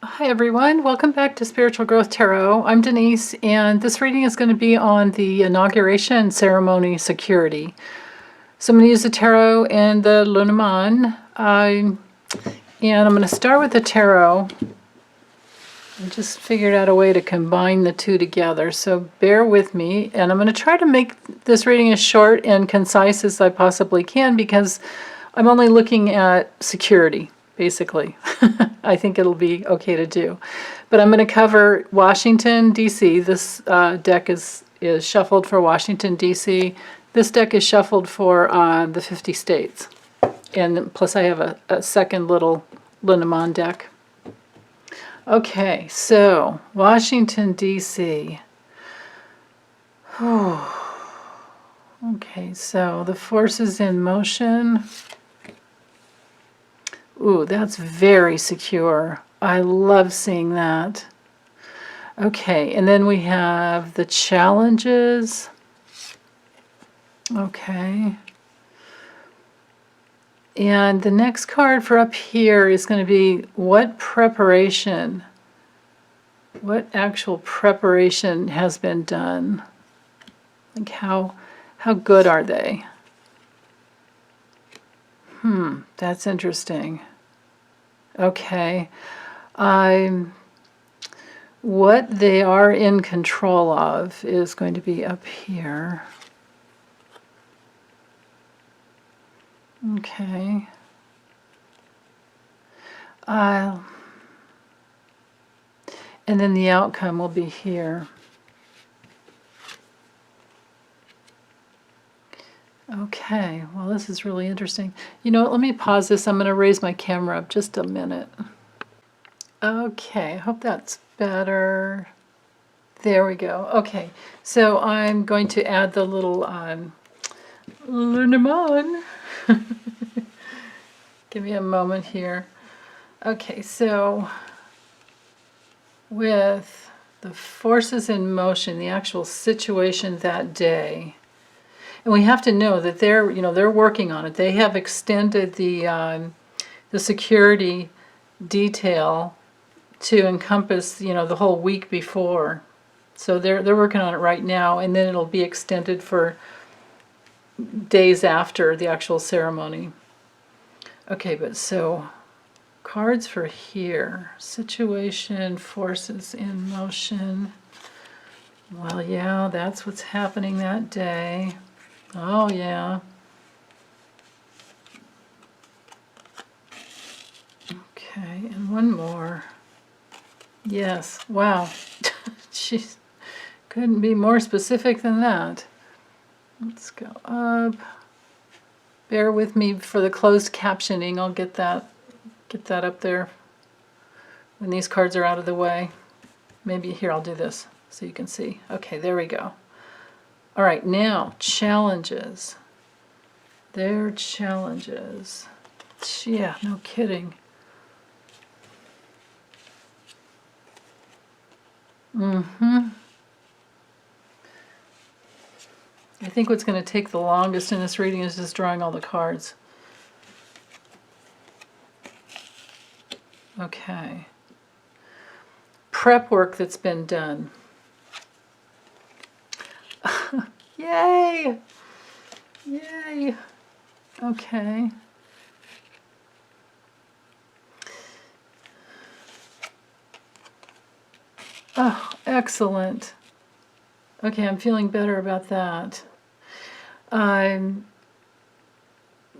Hi everyone, welcome back to Spiritual Growth Tarot. I'm Denise, and this reading is going to be on the inauguration ceremony security. So I'm going to use the tarot and the Lenormand, and I'm going to start with the tarot. I just figured out a way to combine the two together, so bear with me, and I'm going to try to make this reading as short and concise as I possibly can because I'm only looking at security, basically. I think it'll be okay to do. But I'm going to cover Washington, D.C. This deck is shuffled for Washington, D.C. This deck is shuffled for the 50 states. And plus I have a second little Lenormand deck. Okay, so Washington, D.C. Okay, so the forces in motion. Ooh, that's very secure. I love seeing that. Okay, and then we have the challenges. Okay. And the next card for up here is going to be what actual preparation has been done? Like how good are they? That's interesting. Okay. What they are in control of is going to be up here. Okay. And then the outcome will be here. Okay, well this is really interesting. You know what, let me pause this. I'm going to raise my camera up just a minute. Okay, I hope that's better. There we go. Okay, so I'm going to add the little Lenormand. Give me a moment here. Okay, so with the forces in motion, the actual situation that day, and we have to know that they're working on it. They have extended the security detail to encompass the whole week before. So they're working on it right now, and then it'll be extended for days after the actual ceremony. Okay, but so cards for here. Situation, forces in motion. Well, yeah, that's what's happening that day. Oh, yeah. Okay, and one more. Yes, wow. Jeez, couldn't be more specific than that. Let's go up. Bear with me for the closed captioning. I'll get that up there when these cards are out of the way. Maybe here, I'll do this so you can see. Okay, there we go. All right, now challenges. Their challenges. Yeah, no kidding. I think what's going to take the longest in this reading is just drawing all the cards. Okay. Prep work that's been done. Yay! Yay! Okay. Oh, excellent. Okay, I'm feeling better about that.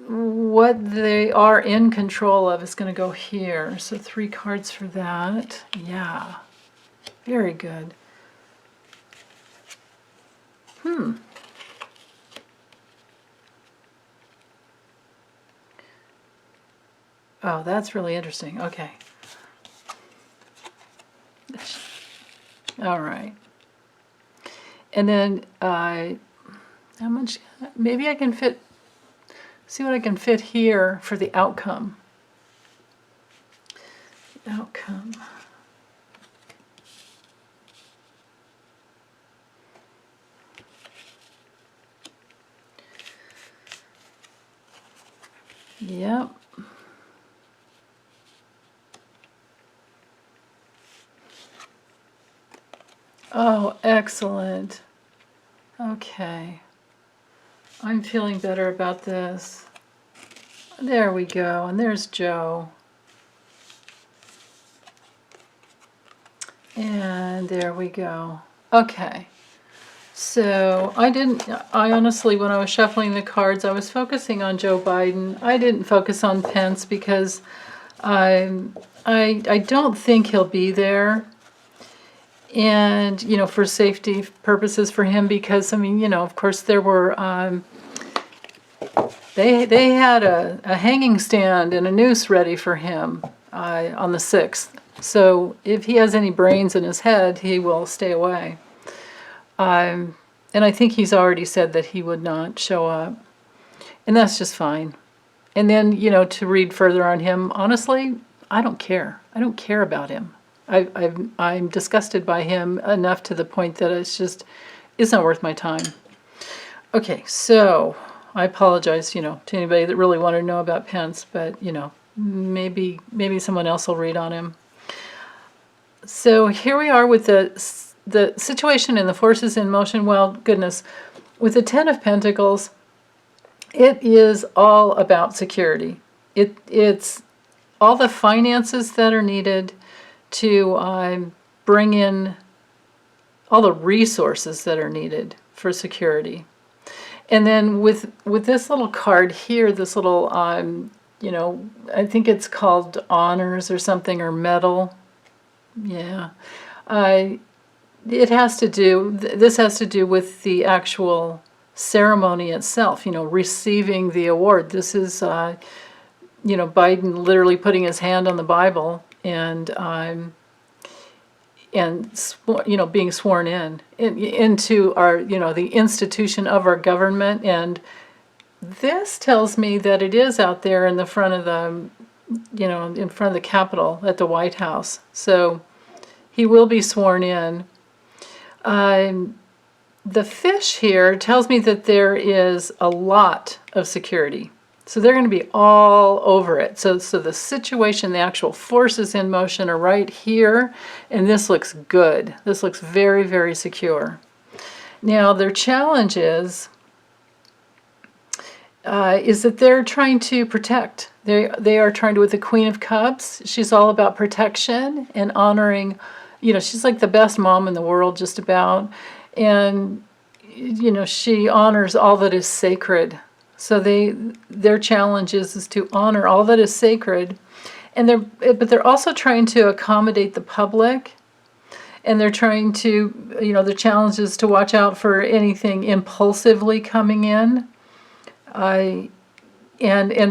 What they are in control of is going to go here. So 3 cards for that. Yeah. Very good. Oh, that's really interesting. Okay. All right. And then how much, maybe I can fit, see what I can fit here for the outcome. Outcome. Yep. Oh, excellent. Okay. I'm feeling better about this. There we go. And there's Joe. And there we go. Okay. So I honestly, when I was shuffling the cards, I was focusing on Joe Biden. I didn't focus on Pence because I don't think he'll be there. And, for safety purposes for him, because, of course there were, they had a hanging stand and a noose ready for him on the 6th. So if he has any brains in his head, he will stay away. And I think he's already said that he would not show up. And that's just fine. And then, to read further on him, honestly, I don't care. I don't care about him. I'm disgusted by him enough to the point that it's not worth my time. Okay, so I apologize, to anybody that really wanted to know about Pence, but, maybe someone else will read on him. So here we are with the situation and the forces in motion. Well, goodness, with the Ten of Pentacles, it is all about security. It's all the finances that are needed to bring in all the resources that are needed for security. And then with this little card here, this little, I think it's called honors or something, or medal. Yeah. This has to do with the actual ceremony itself, receiving the award. This is, Biden literally putting his hand on the Bible and being sworn into our, the institution of our government. And this tells me that it is out there in the front of the, in front of the Capitol at the White House. So he will be sworn in. The fish here tells me that there is a lot of security. So they're going to be all over it. So the situation, the actual forces in motion are right here, and this looks good. This looks very, very secure. Now, their challenge is that they're trying to protect. They are trying to, with the Queen of Cups, she's all about protection and honoring. She's like the best mom in the world, just about. And, she honors all that is sacred. So their challenge is to honor all that is sacred, but they're also trying to accommodate the public, and they're trying to, the challenge is to watch out for anything impulsively coming in, and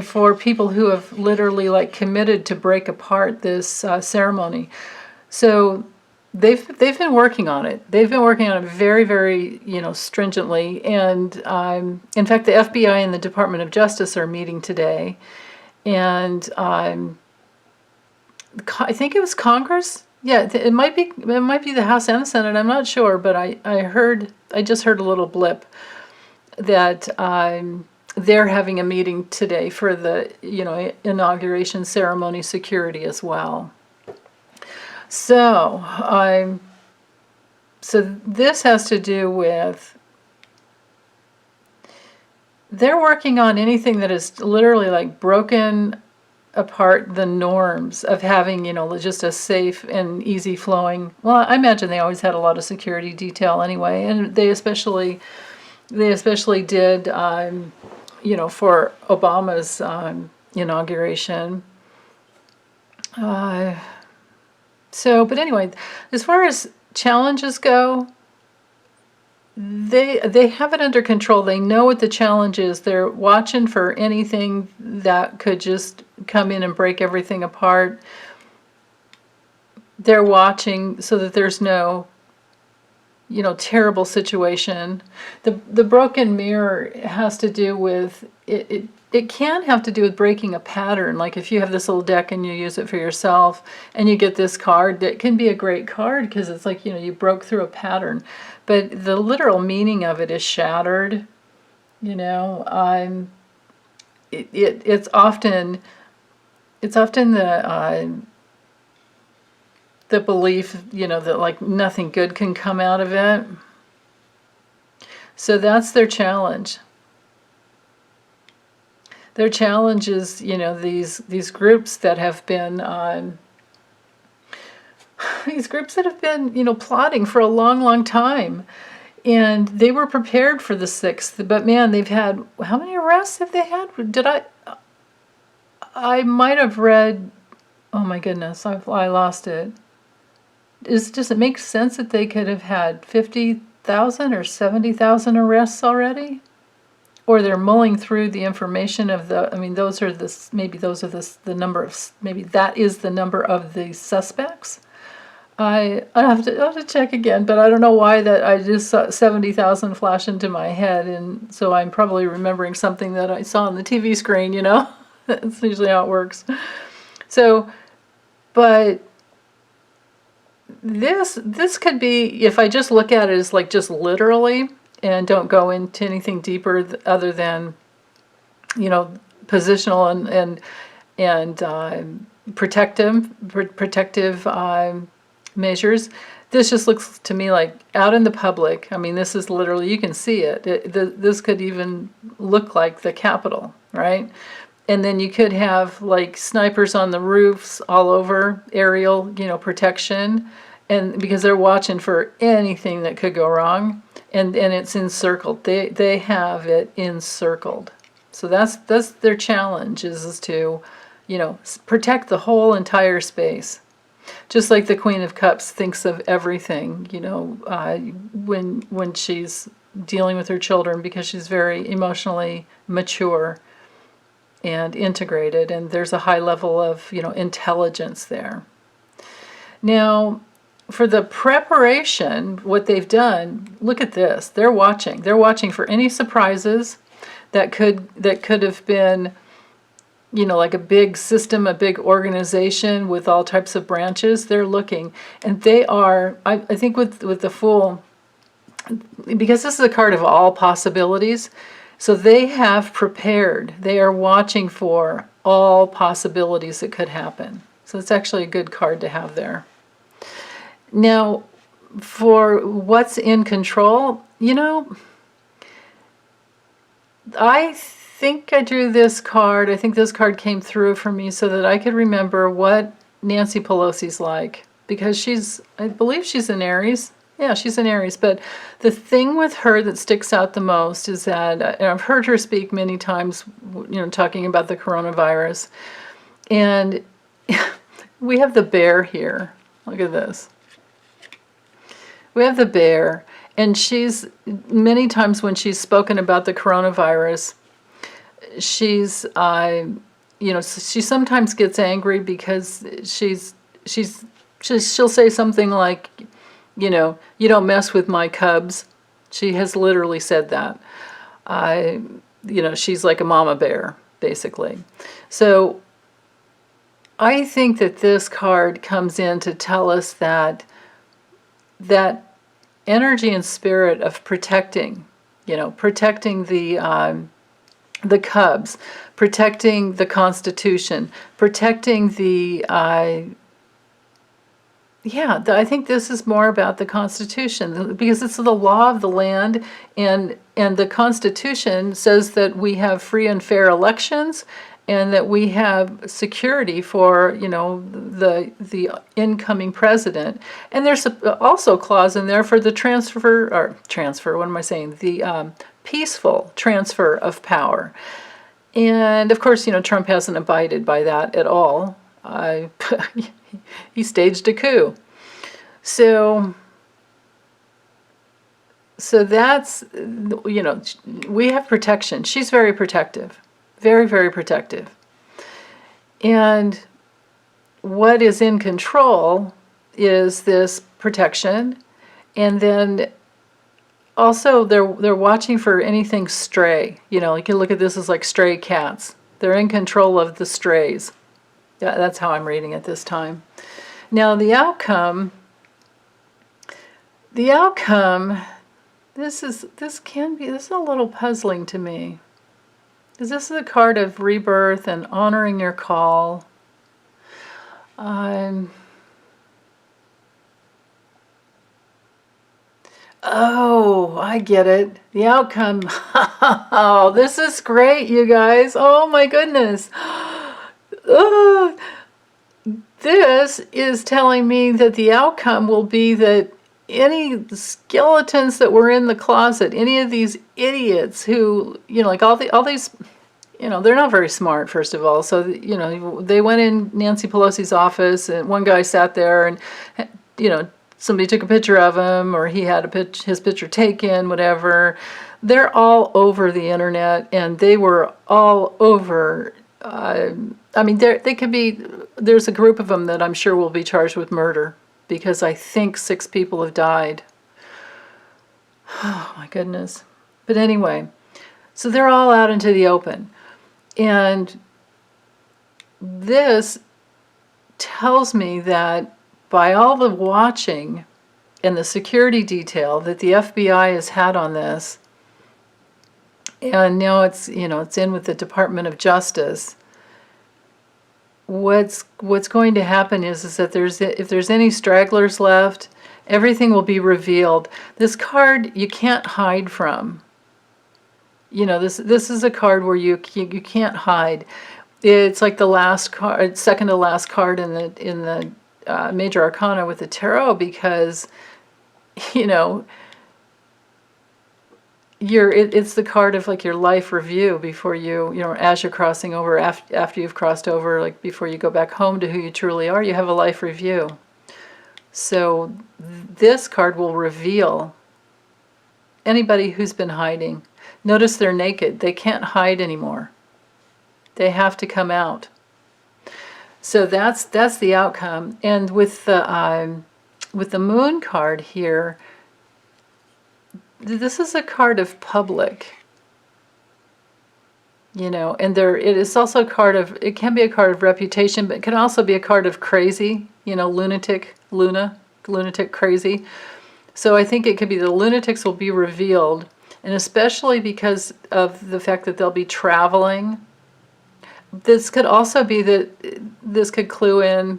for people who have literally committed to break apart this ceremony. So they've been working on it. They've been working on it very, very, stringently. And in fact, the FBI and the Department of Justice are meeting today. And I think it was Congress. Yeah, it might be the House and the Senate. I'm not sure, but I just heard a little blip that they're having a meeting today for the inauguration ceremony security as well. So this has to do with, they're working on anything that is literally broken apart the norms of having, just a safe and easy flowing. Well, I imagine they always had a lot of security detail anyway, and they especially did, for Obama's inauguration. But anyway, as far as challenges go, they have it under control. They know what the challenge is. They're watching for anything that could just come in and break everything apart. They're watching so that there's no, terrible situation. The broken mirror has to do with it. It can have to do with breaking a pattern. Like if you have this little deck and you use it for yourself and you get this card, that can be a great card because it's like, you broke through a pattern. But the literal meaning of it is shattered. It's often the the belief, that like nothing good can come out of it. So that's their challenge. Their challenge is, these groups that have been plotting for a long, long time. And they were prepared for the 6th, but man, they've had, how many arrests have they had? I might have read, oh my goodness, I lost it. Does it make sense that they could have had 50,000 or 70,000 arrests already? Or they're mulling through the information of those are the number of, maybe that is the number of the suspects. I have to check again, but I don't know why that I just saw 70,000 flash into my head, and so I'm probably remembering something that I saw on the TV screen, That's usually how it works. So, but this could be, if I just look at it as like just literally and don't go into anything deeper other than, positional and protective measures. This just looks to me like out in the public. This is literally, you can see it. This could even look like the Capitol, right? And then you could have like snipers on the roofs all over, aerial, protection, and because they're watching for anything that could go wrong, and it's encircled. They have it encircled. So that's their challenge is to, protect the whole entire space. Just like the Queen of Cups thinks of everything, when she's dealing with her children, because she's very emotionally mature and integrated, and there's a high level of, intelligence there. Now, for the preparation, what they've done, look at this. They're watching. They're watching for any surprises that could have been, like a big system, a big organization with all types of branches. They're looking, and they are, I think with the Fool, because this is a card of all possibilities, so they have prepared. They are watching for all possibilities that could happen. So it's actually a good card to have there. Now, for what's in control, I think I drew this card. I think this card came through for me so that I could remember what Nancy Pelosi's like, because I believe she's an Aries. Yeah, she's an Aries. But the thing with her that sticks out the most is that, and I've heard her speak many times, talking about the coronavirus. And we have the bear here. Look at this. We have the bear. And she's, many times when she's spoken about the coronavirus, she sometimes gets angry because she'll say something like, you don't mess with my cubs. She has literally said that. She's like a mama bear, basically. So I think that this card comes in to tell us that energy and spirit of protecting the cubs, protecting the Constitution, protecting I think this is more about the Constitution, because it's the law of the land, and the Constitution says that we have free and fair elections, and that we have security for, the incoming president. And there's also a clause in there for the the peaceful transfer of power. And of course, Trump hasn't abided by that at all. He staged a coup. So that's, we have protection. She's very protective. Very, very protective. And what is in control is this protection. And then also they're watching for anything stray. You can look at this as like stray cats. They're in control of the strays. Yeah, that's how I'm reading it this time. Now the outcome, this is a little puzzling to me. Because this is a card of rebirth and honoring your call. Oh, I get it. The outcome. Oh, this is great, you guys. Oh my goodness. Ugh. This is telling me that the outcome will be that any skeletons that were in the closet, any of these idiots who, like all these, they're not very smart, first of all. So, they went in Nancy Pelosi's office, and one guy sat there, and, somebody took a picture of him, or he had his picture taken, whatever. They're all over the internet, and they were all over. I mean, they could be. There's a group of them that I'm sure will be charged with murder, because I think 6 people have died. Oh my goodness. But anyway, so they're all out into the open. And this tells me that by all the watching and the security detail that the FBI has had on this, and now it's in with the Department of Justice, what's going to happen is that if there's any stragglers left, everything will be revealed. This card you can't hide from. This is a card where you can't hide. It's like the last card, second to last card in the Major Arcana with the tarot, because it's the card of like your life review before as you're crossing over, after you've crossed over, like before you go back home to who you truly are, you have a life review. So this card will reveal anybody who's been hiding. Notice they're naked. They can't hide anymore. They have to come out. So that's the outcome. And with the Moon card here, this is a card of public. And it is also a card of, it can be a card of reputation, but it can also be a card of crazy, lunatic crazy. So I think it could be the lunatics will be revealed, and especially because of the fact that they'll be traveling. This could also be that this could clue in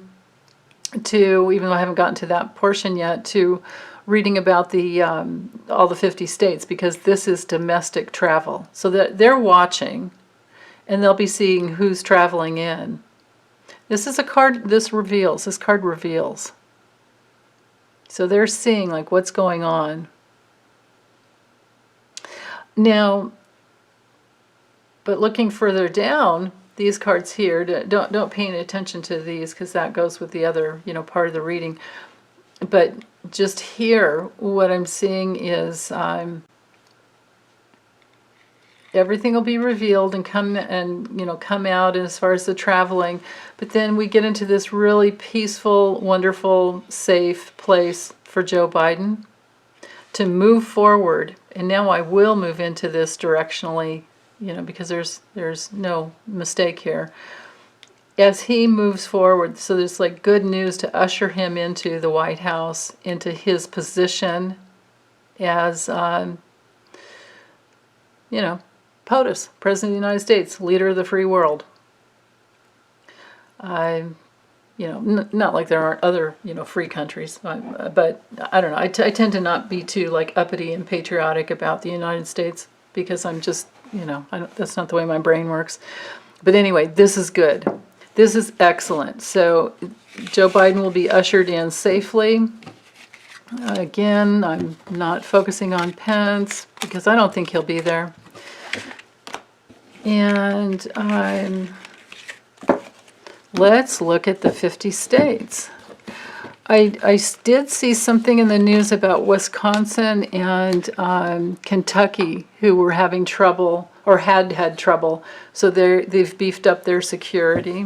to, even though I haven't gotten to that portion yet, to reading about the all the 50 states, because this is domestic travel. So that they're watching, and they'll be seeing who's traveling in. This is a card, this card reveals. So they're seeing like what's going on. Now, but looking further down, these cards here, don't pay any attention to these, because that goes with the other, part of the reading. But just here, what I'm seeing is everything will be revealed and come out as far as the traveling. But then we get into this really peaceful, wonderful, safe place for Joe Biden to move forward. And now I will move into this directionally, because there's no mistake here. As he moves forward, so there's like good news to usher him into the White House, into his position as, POTUS, President of the United States, leader of the free world. Not like there aren't other, free countries, but I don't know. I tend to not be too like uppity and patriotic about the United States, because I'm just, that's not the way my brain works. But anyway, this is good. This is excellent. So Joe Biden will be ushered in safely. Again, I'm not focusing on Pence, because I don't think he'll be there. And let's look at the 50 states. I did see something in the news about Wisconsin and Kentucky, who were having trouble, or had trouble. So they've beefed up their security.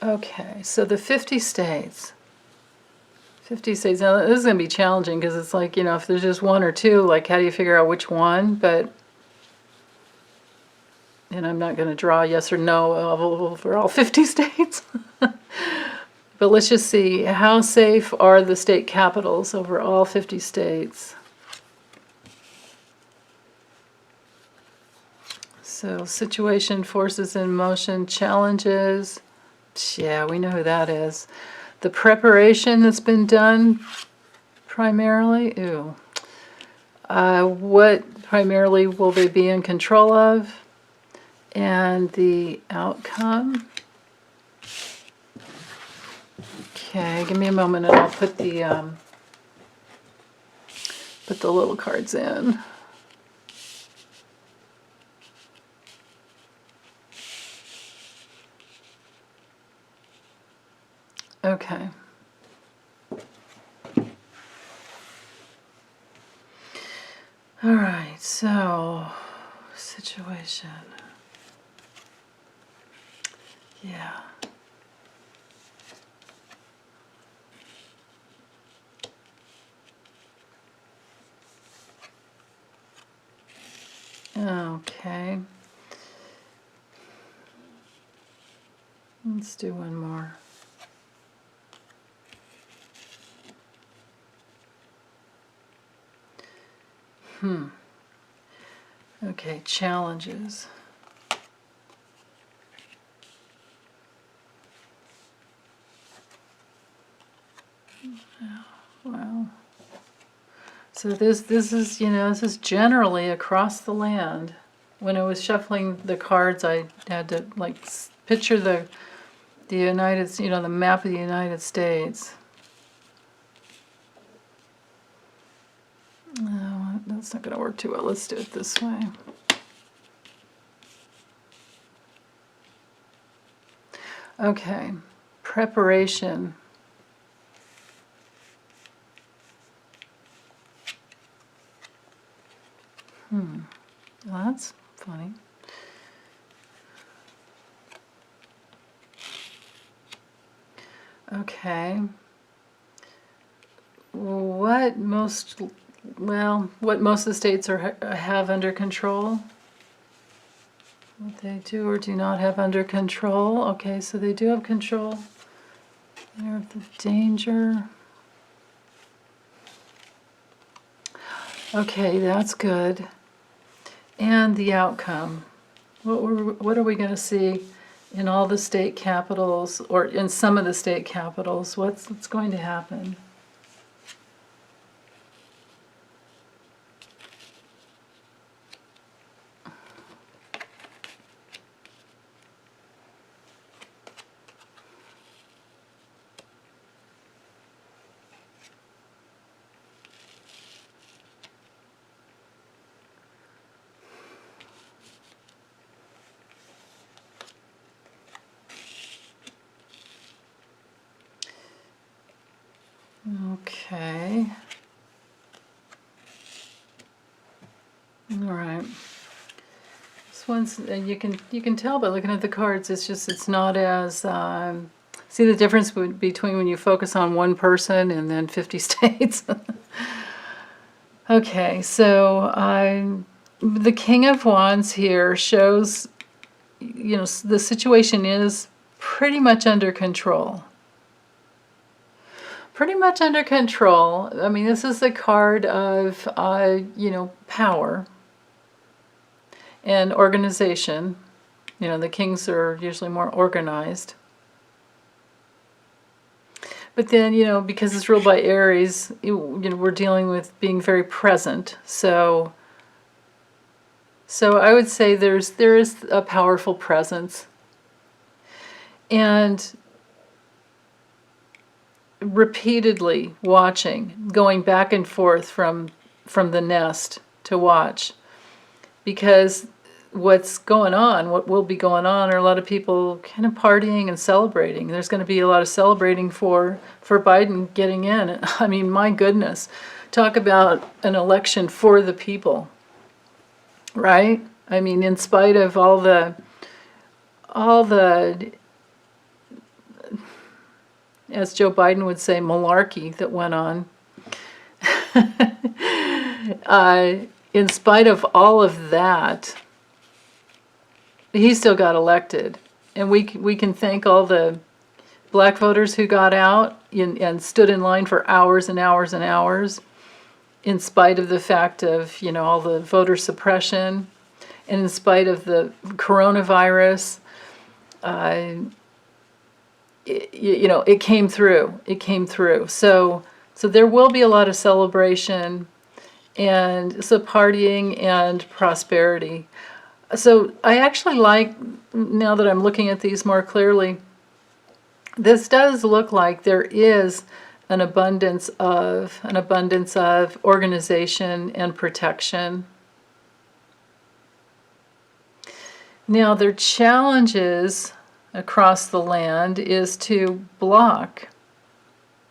Okay, so the 50 states. 50 states. Now, this is going to be challenging, because it's like, if there's just one or two, like, how do you figure out which one? But, and I'm not going to draw yes or no for all 50 states. But let's just see, how safe are the state capitals over all 50 states? So, situation, forces in motion, challenges. Yeah, we know who that is. the preparation that's been done primarily. Ooh. What primarily will they be in control of? And the outcome. Okay, give me a moment and I'll put the little cards in. Okay. All right, so situation. Yeah. Okay. Let's do one more. Okay, challenges. Well, so this is, this is generally across the land. When I was shuffling the cards, I had to like picture the United, the map of the United States. No, that's not going to work too well. Let's do it this way. Okay, preparation. Well, that's funny. Okay. What most of the states have under control? What they do or do not have under control. Okay, so they do have control. They're of the danger. Okay, that's good. And the outcome. What are we going to see in all the state capitals, or in some of the state capitals? What's going to happen? Okay. All right. This one's you can tell by looking at the cards. It's not as see the difference between when you focus on one person and then 50 states. Okay, so the King of Wands here shows, the situation is pretty much under control. Pretty much under control. I mean, this is the card of, power and organization. The kings are usually more organized. But then, because it's ruled by Aries, we're dealing with being very present. So I would say there is a powerful presence. And repeatedly watching, going back and forth from the nest to watch, because what's going on, what will be going on, are a lot of people kind of partying and celebrating. There's going to be a lot of celebrating for Biden getting in. I mean, my goodness, talk about an election for the people, right? I mean, in spite of all the as Joe Biden would say, malarkey that went on. In spite of all of that, he still got elected. And we can thank all the black voters who got out and stood in line for hours and hours and hours, in spite of the fact of, all the voter suppression, and in spite of the coronavirus. it came through. It came through. So there will be a lot of celebration and so partying and prosperity. So I actually like, now that I'm looking at these more clearly, this does look like there is an abundance of organization and protection. Now their challenges across the land is to block.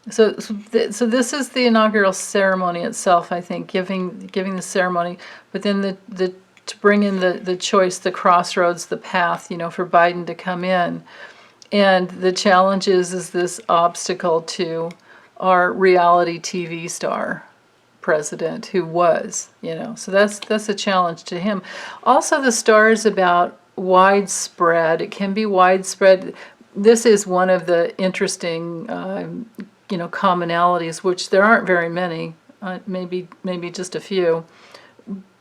So this is the inaugural ceremony itself, I think, giving the ceremony, but then the to bring in the choice, the crossroads, the path, for Biden to come in. And the challenge is this obstacle to our reality TV star president who was, so that's a challenge to him. Also, the star is about widespread. It can be widespread. This is one of the interesting commonalities, which there aren't very many, maybe just a few,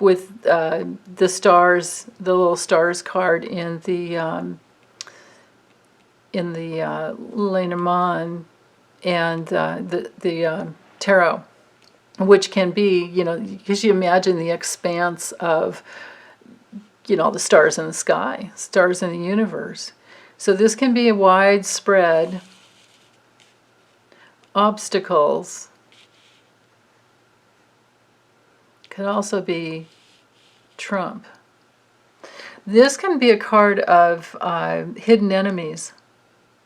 with the stars, the little stars card in the Lenormand and the tarot, which can be, because you imagine the expanse of, the stars in the sky, stars in the universe. So this can be a widespread obstacles. Could also be Trump. This can be a card of hidden enemies.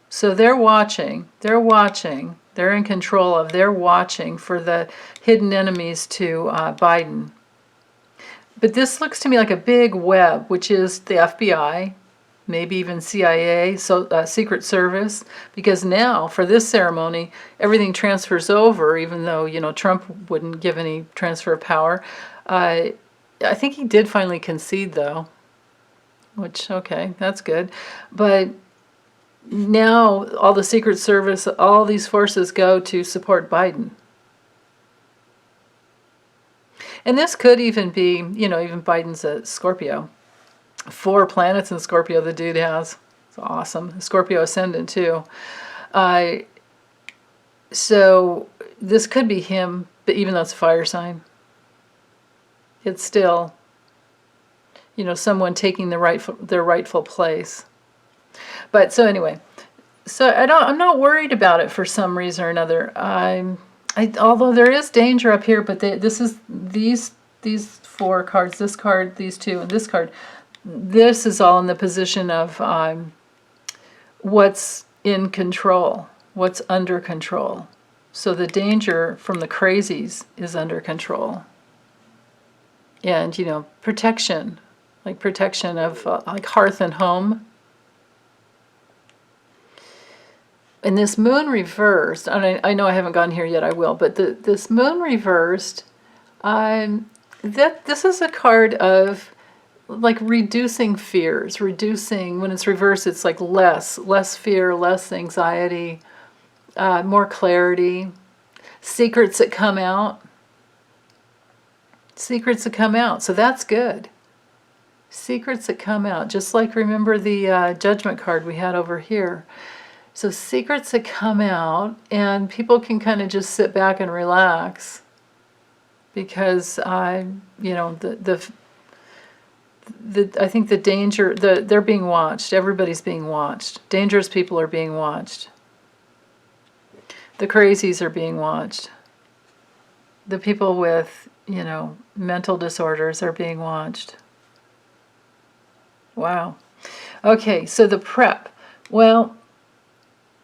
So they're watching, they're in control of, they're watching for the hidden enemies to Biden. But this looks to me like a big web, which is the FBI, maybe even CIA, so Secret Service, because now for this ceremony, everything transfers over, even though, Trump wouldn't give any transfer of power. I think he did finally concede, though, which, okay, that's good. But now all the Secret Service, all these forces go to support Biden. And this could even be, even Biden's a Scorpio. 4 planets in Scorpio the dude has. It's awesome. Scorpio ascendant too. So this could be him, but even though it's a fire sign, it's still, someone taking their rightful place. But so anyway, so I'm not worried about it for some reason or another. Although there is danger up here, but this is these 4 cards, this card, these 2, and this card. This is all in the position of what's in control, what's under control. So the danger from the crazies is under control. And, protection, like protection of like hearth and home. And this moon reversed, and I know I haven't gone here yet, I will, but this moon reversed, this is a card of like reducing fears, when it's reversed, it's like less fear, less anxiety, more clarity, secrets that come out, so that's good. Secrets that come out, just like remember the judgment card we had over here. So secrets that come out, and people can kind of just sit back and relax, because I think the danger, they're being watched. Everybody's being watched. Dangerous people are being watched. The crazies are being watched. The people with, mental disorders are being watched. Wow. Okay, so the prep. Well,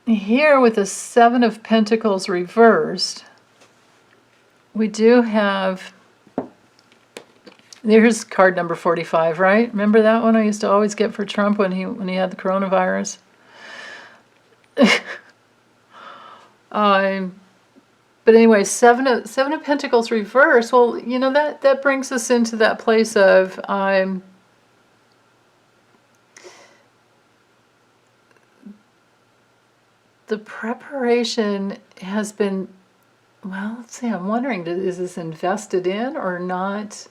here with the 7 of Pentacles reversed, we do have, here's card number 45, right? Remember that one I used to always get for Trump when he had the coronavirus? But anyway, 7 of Pentacles reversed. Well, that brings us into that place of the preparation has been, well, let's see, I'm wondering, is this invested in or not?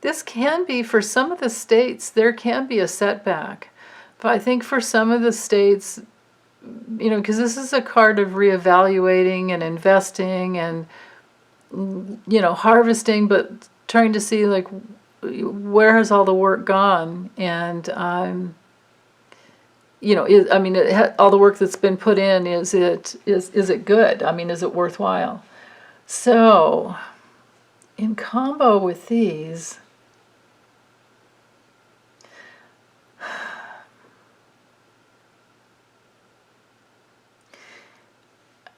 this can be, for some of the states, there can be a setback. But I think for some of the states, because this is a card of reevaluating and investing and, harvesting, but trying to see, like, where has all the work gone? And, all the work that's been put in, is it good? I mean, is it worthwhile? So, in combo with these,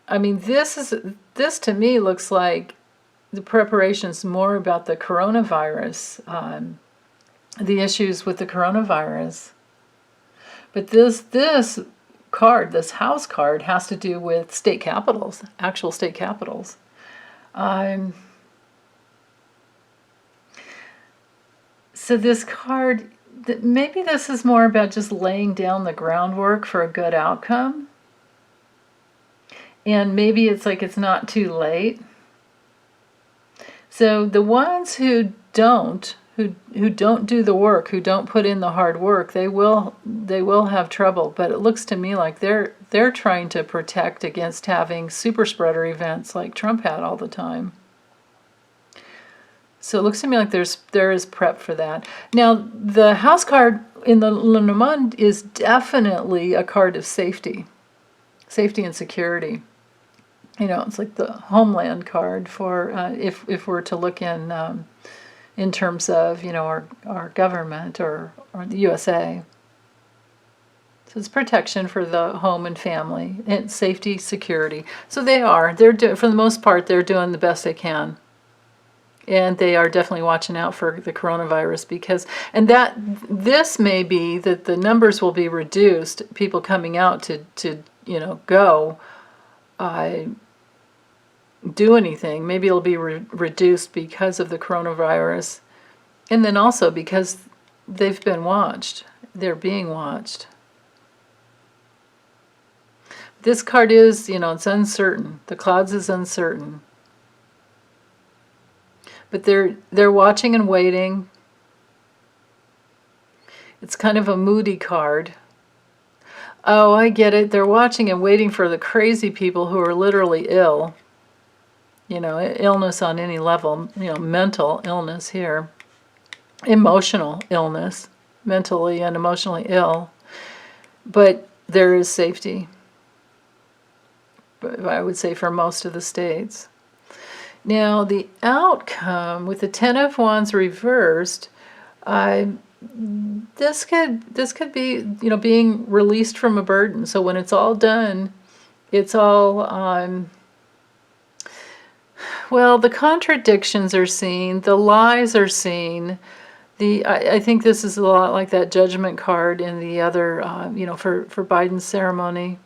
I mean, this to me looks like the preparation's more about the coronavirus, the issues with the coronavirus. But this card, this house card, has to do with state capitals, actual state capitals. So this card, maybe this is more about just laying down the groundwork for a good outcome. And maybe it's like it's not too late. So the ones who don't do the work, who don't put in the hard work, they will have trouble. But it looks to me like they're trying to protect against having super spreader events like Trump had all the time. So it looks to me like there is prep for that. Now, the house card in the Lenormand is definitely a card of safety and security. It's like the homeland card for if we're to look in terms of our government or the USA. So it's protection for the home and family and safety, security. So they're doing, for the most part, they're doing the best they can. And they are definitely watching out for the coronavirus this may be that the numbers will be reduced, people coming out to go do anything. Maybe it'll be reduced because of the coronavirus. And then also because they've been watched. They're being watched. This card is, it's uncertain. The clouds is uncertain. But they're watching and waiting. It's kind of a moody card. Oh, I get it. They're watching and waiting for the crazy people who are literally ill. Illness on any level, mental illness here. Emotional illness, mentally and emotionally ill. But there is safety, I would say, for most of the states. Now, the outcome with the Ten of Wands reversed, this could be, being released from a burden. So when it's all done, it's all, the contradictions are seen, the lies are seen. I think this is a lot like that Judgment card in the other, for Biden's ceremony.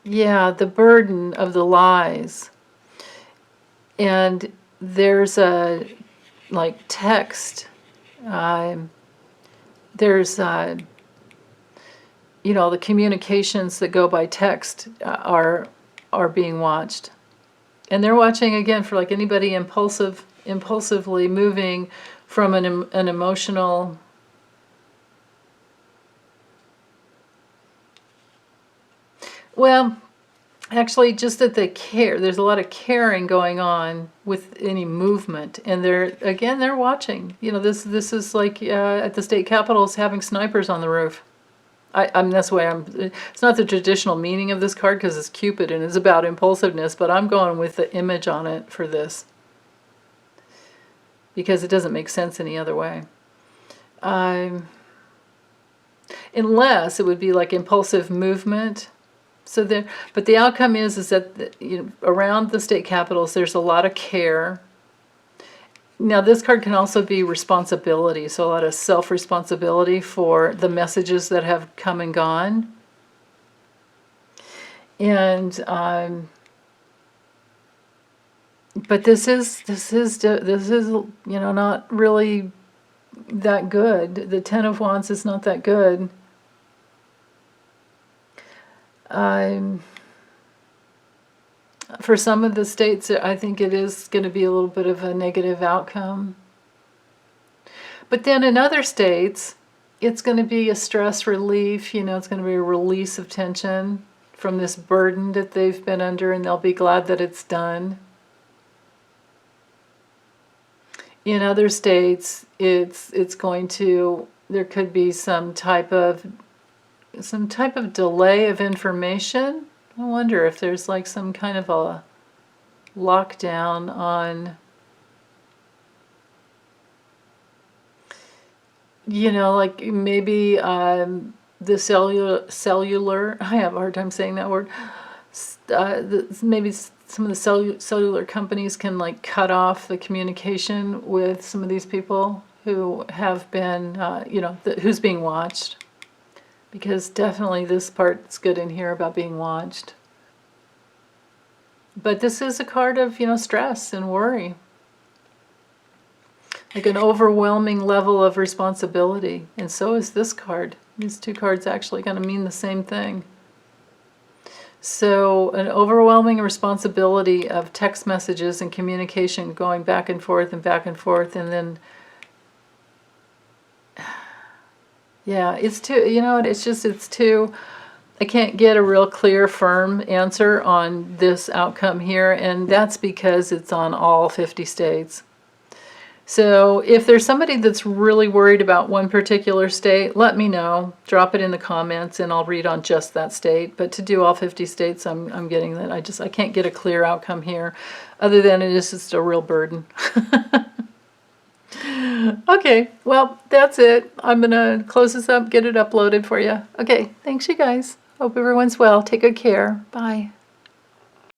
The burden of the lies. And there's a, text. There's, the communications that go by text are being watched. And they're watching, again, for anybody impulsively moving from an emotional... Well, actually, just that they care. There's a lot of caring going on with any movement, and they're watching. This is like at the state capitals having snipers on the roof. That's the way it's not the traditional meaning of this card because it's Cupid and it's about impulsiveness, but I'm going with the image on it for this because it doesn't make sense any other way. Unless it would be like impulsive movement. But the outcome is that around the state capitals there's a lot of care. Now this card can also be responsibility, so a lot of self-responsibility for the messages that have come and gone. And but this is not really that good. The Ten of Wands is not that good. For some of the states, I think it is going to be a little bit of a negative outcome. But then in other states, it's going to be a stress relief. It's going to be a release of tension from this burden that they've been under, and they'll be glad that it's done. In other states, it's going to, there could be some type of delay of information. I wonder if there's like some kind of a lockdown on, like maybe the cellular, I have a hard time saying that word, maybe some of the cellular companies can like cut off the communication with some of these people who have been, who's being watched. Because definitely this part's good in here about being watched. But this is a card of, stress and worry. Like an overwhelming level of responsibility. And so is this card. These two cards actually kind of mean the same thing. So an overwhelming responsibility of text messages and communication going back and forth, and then yeah, it's too, it's too, I can't get a real clear, firm answer on this outcome here, and that's because it's on all 50 states. So if there's somebody that's really worried about one particular state, let me know. Drop it in the comments, and I'll read on just that state. But to do all 50 states, I'm getting that. I can't get a clear outcome here, other than it is just a real burden. Okay, well, that's it. I'm going to close this up, get it uploaded for you. Okay, thanks, you guys. Hope everyone's well. Take good care. Bye.